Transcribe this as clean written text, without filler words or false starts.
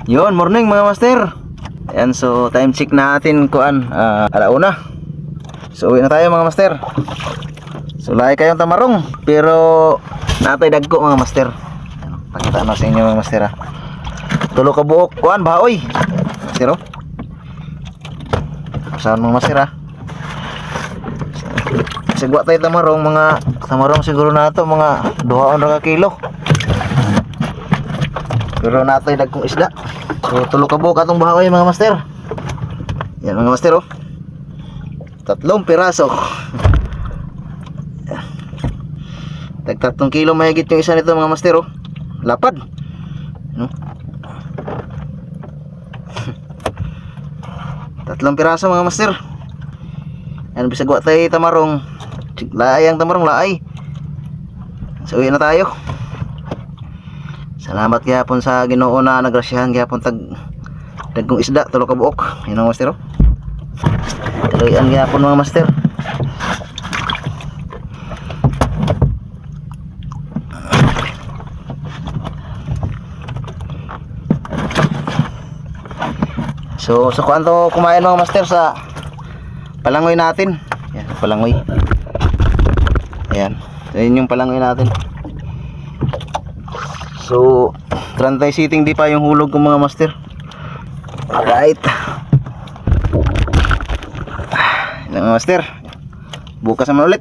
Yun, morning mga master. Ayan, so time check natin kuan, alauna. So uwi na tayo mga master. So lahi kayong tamarong, pero natay dagko mga master. Ayan, pakita na sa inyo mga master ha. Tulo ka buok kuan baoy. Master oh. Saan mga master ha. Sigwa tayo tamarong, mga tamarong siguro nato mga 2 ka kilo. Pero natay dagkong isda. So tulo ka buok atong bahaw mga master. Yan mga master oh. 3 piraso. Tag 3 kilo mahigit yung isa nito mga master oh. Lapad. No? 3 piraso mga master. Yan bisag wa tay tamarong. Laay ang tamarong laay. So uwi na tayo. Salamat gyapon sa Ginoo na nagrasyahan gyapon dagkong isda tulo ka buok. Yan ang master oh. Tuloyan gyapon mga master. So kuan to kumain mga master sa palangoy natin. Yan, palangoy. Ayan. So yun yung palangoy natin. So, trantay sitting di pa yung hulog ko mga master. Alright. Mga master. Bukas naman ulit.